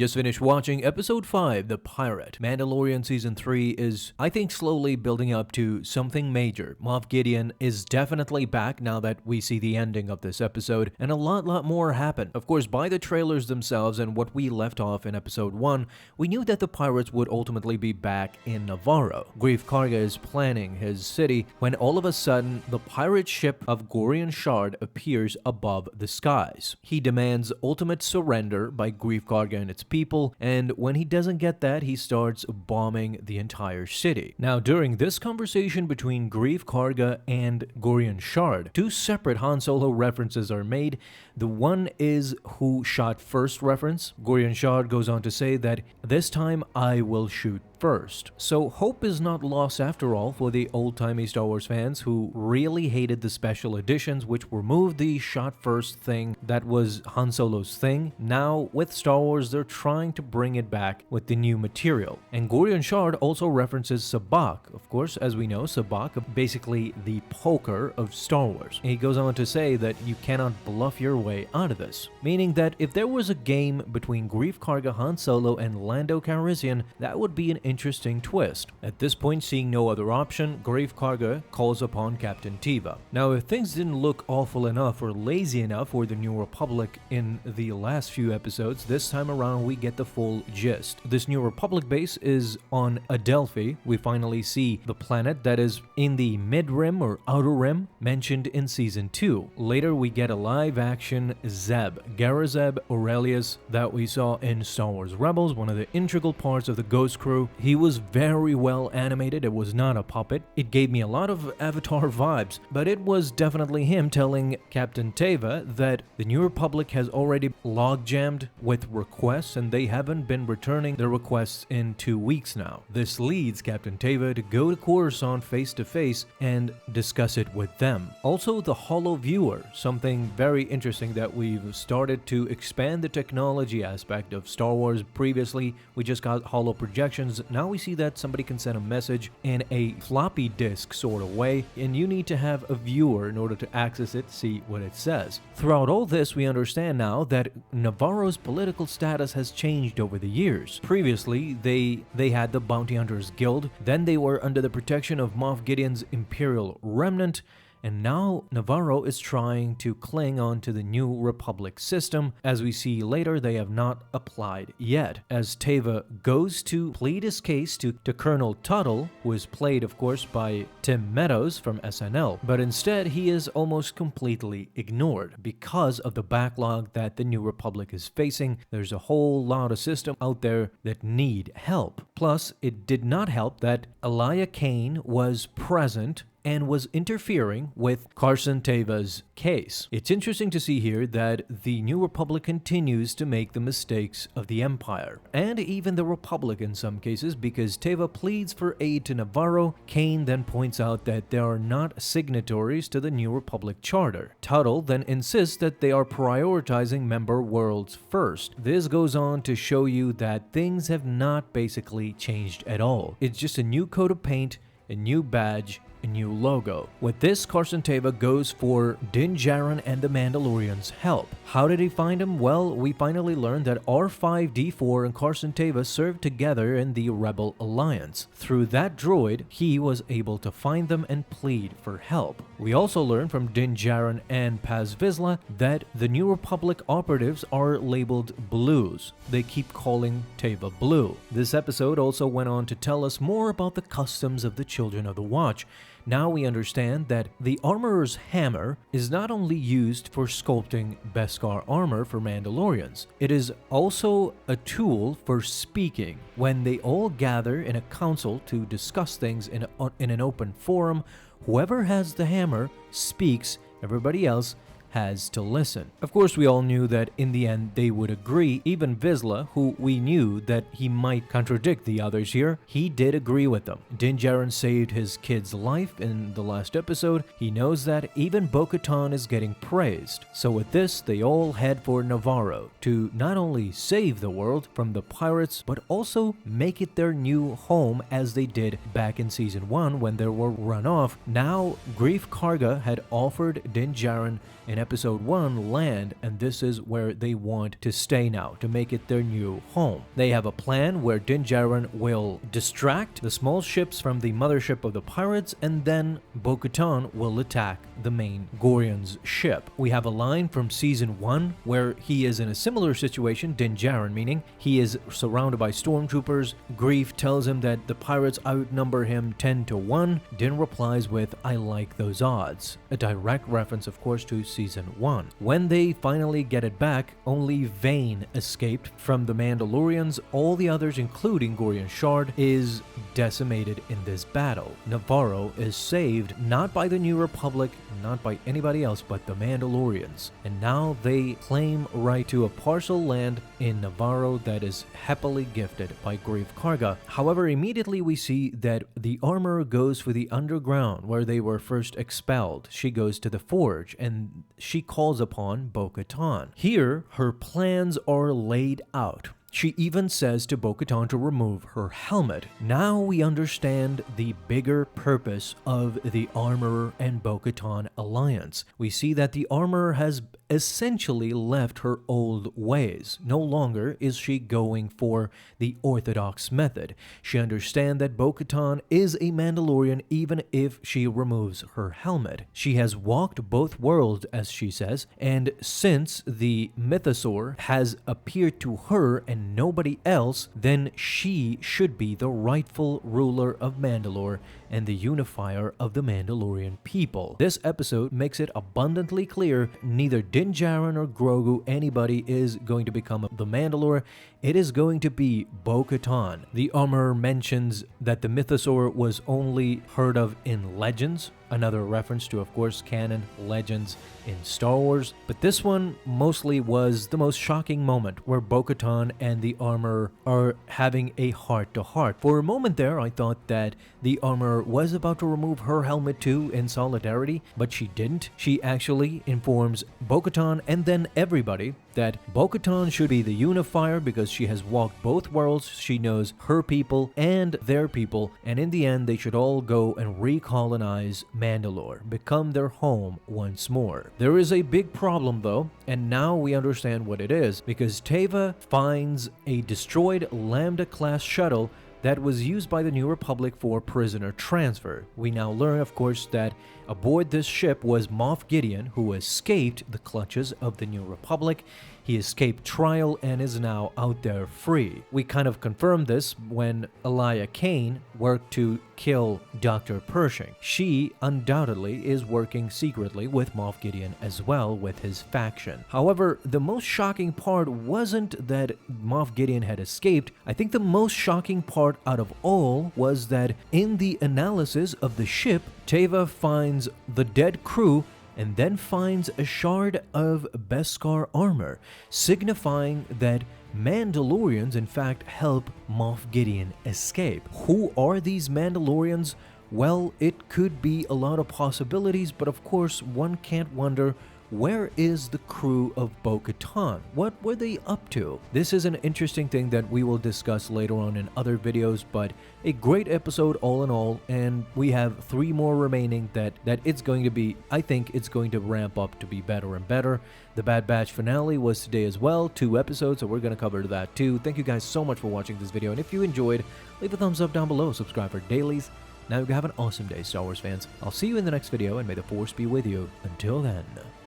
Just finished watching episode 5, The Pirate. Mandalorian season 3 is, I think, slowly building up to something major. Moff Gideon is definitely back now that we see the ending of this episode, and a lot more happened. Of course, by the trailers themselves and what we left off in episode 1, we knew that the pirates would ultimately be back in Navarro. Greef Karga is planning his city when all of a sudden the pirate ship of Gorian Shard appears above the skies. He demands ultimate surrender by Greef Karga and its people, and when he doesn't get that, he starts bombing the entire city. Now, during this conversation between Greef Karga and Gorian Shard, two separate Han Solo references are made. The one is who shot first reference. Gorian Shard goes on to say that this time I will shoot first. So hope is not lost after all for the old-timey Star Wars fans who really hated the special editions which removed the shot first thing that was Han Solo's thing. Now with Star Wars they're trying to bring it back with the new material. And Gorian Shard also references Sabak. Of course, as we know, Sabak basically the poker of Star Wars. And he goes on to say that you cannot bluff your way out of this. Meaning that if there was a game between Greef Karga, Han Solo, and Lando Calrissian, that would be an interesting twist. At this point, seeing no other option, Greef Karga calls upon Captain Teva. Now, if things didn't look awful enough or lazy enough for the New Republic in the last few episodes, this time around we get the full gist. This New Republic base is on Adelphi. We finally see the planet that is in the mid-rim or outer rim mentioned in Season 2. Later, we get a live-action Zeb, Garazeb Aurelius, that we saw in Star Wars Rebels, one of the integral parts of the Ghost Crew. He was very well animated. It was not a puppet. It gave me a lot of Avatar vibes, but it was definitely him telling Captain Teva that the New Republic has already log-jammed with requests and they haven't been returning their requests in 2 weeks now. This leads Captain Teva to go to Coruscant face to face and discuss it with them. Also, the Holo Viewer, something very interesting that we've started to expand the technology aspect of Star Wars. Previously, we just got Holo projections. Now we see that somebody can send a message in a floppy disk sort of way, and you need to have a viewer in order to access it, see what it says. Throughout all this, we understand now that Navarro's political status has changed over the years. Previously, they had the Bounty Hunters Guild, then they were under the protection of Moff Gideon's Imperial Remnant, and now Navarro is trying to cling on to the New Republic system. As we see later, they have not applied yet. As Teva goes to plead his case to Colonel Tuttle, who is played, of course, by Tim Meadows from SNL, but instead he is almost completely ignored because of the backlog that the New Republic is facing. There's a whole lot of systems out there that need help. Plus, it did not help that Elia Kane was present and was interfering with Carson Teva's case. It's interesting to see here that the New Republic continues to make the mistakes of the Empire, and even the Republic in some cases, because Teva pleads for aid to Navarro. Kane then points out that they are not signatories to the New Republic Charter. Tuttle then insists that they are prioritizing member worlds first. This goes on to show you that things have not basically changed at all. It's just a new coat of paint, a new badge, a new logo. With this, Carson Teva goes for Din Djarin and the Mandalorian's help. How did he find him? Well, we finally learned that R5-D4 and Carson Teva served together in the Rebel Alliance. Through that droid, he was able to find them and plead for help. We also learned from Din Djarin and Paz Vizsla that the New Republic operatives are labeled Blues. They keep calling Teva Blue. This episode also went on to tell us more about the customs of the Children of the Watch. Now we understand that the Armorer's Hammer is not only used for sculpting Beskar armor for Mandalorians, it is also a tool for speaking. When they all gather in a council to discuss things in an open forum, whoever has the hammer speaks, everybody else has to listen. Of course, we all knew that in the end they would agree. Even Vizsla, who we knew that he might contradict the others here, he did agree with them. Din Djarin saved his kid's life in the last episode. He knows that. Even Bo-Katan is getting praised. So with this, they all head for Navarro to not only save the world from the pirates, but also make it their new home as they did back in Season 1 when they were run off. Now, Greef Karga had offered Din Djarin an Episode 1 land, and this is where they want to stay now, to make it their new home. They have a plan where Din Djarin will distract the small ships from the mothership of the pirates, and then Bo-Katan will attack the main Gorian's ship. We have a line from Season 1 where he is in a similar situation, Din Djarin meaning. He is surrounded by stormtroopers. Greef tells him that the pirates outnumber him 10-1. Din replies with, "I like those odds." A direct reference, of course, to Season 1. When they finally get it back, only Vane escaped from the Mandalorians. All the others, including Gorian Shard, is decimated in this battle. Navarro is saved not by the New Republic, not by anybody else but the Mandalorians. And now they claim right to a parcel land in Navarro that is happily gifted by Greef Karga. However, immediately we see that the armor goes for the underground where they were first expelled. She goes to the forge and she calls upon Bo-Katan. Here, her plans are laid out. She even says to Bo-Katan to remove her helmet. Now we understand the bigger purpose of the Armorer and Bo-Katan alliance. We see that the Armorer has essentially left her old ways. No longer is she going for the orthodox method. She understands that Bo-Katan is a Mandalorian even if she removes her helmet. She has walked both worlds, as she says, and since the mythosaur has appeared to her and nobody else, then she should be the rightful ruler of Mandalore and the unifier of the Mandalorian people. This episode makes it abundantly clear neither Din Djarin or Grogu, anybody, is going to become the Mandalore. It is going to be Bo-Katan. The Armorer mentions that the mythosaur was only heard of in legends, another reference to, of course, canon legends in Star Wars. But this one mostly was the most shocking moment where Bo-Katan and the Armorer are having a heart-to-heart. For a moment there, I thought that the Armorer was about to remove her helmet too in solidarity, but she didn't. She actually informs Bo-Katan and then everybody that Bo-Katan should be the unifier because she has walked both worlds. She knows her people and their people, and in the end they should all go and recolonize Mandalore, become their home once more. There is a big problem though, and now we understand what it is, because Teva finds a destroyed Lambda-class shuttle that was used by the New Republic for prisoner transfer. We now learn, of course, that aboard this ship was Moff Gideon, who escaped the clutches of the New Republic. He escaped trial and is now out there free. We kind of confirmed this when Elia Kane worked to kill Dr. Pershing. She undoubtedly is working secretly with Moff Gideon as well with his faction. However, the most shocking part wasn't that Moff Gideon had escaped. I think the most shocking part out of all was that in the analysis of the ship, Teva finds the dead crew and then finds a shard of Beskar armor, signifying that Mandalorians in fact help Moff Gideon escape. Who are these Mandalorians? Well, it could be a lot of possibilities, but of course one can't wonder, where is the crew of Bo-Katan? What were they up to? This is an interesting thing that we will discuss later on in other videos, but a great episode all in all, and we have 3 more remaining that it's going to be, I think it's going to ramp up to be better and better. The Bad Batch finale was today as well, 2 episodes, so we're going to cover that too. Thank you guys so much for watching this video, and if you enjoyed, leave a thumbs up down below, subscribe for dailies. Now you have an awesome day, Star Wars fans. I'll see you in the next video, and may the Force be with you. Until then.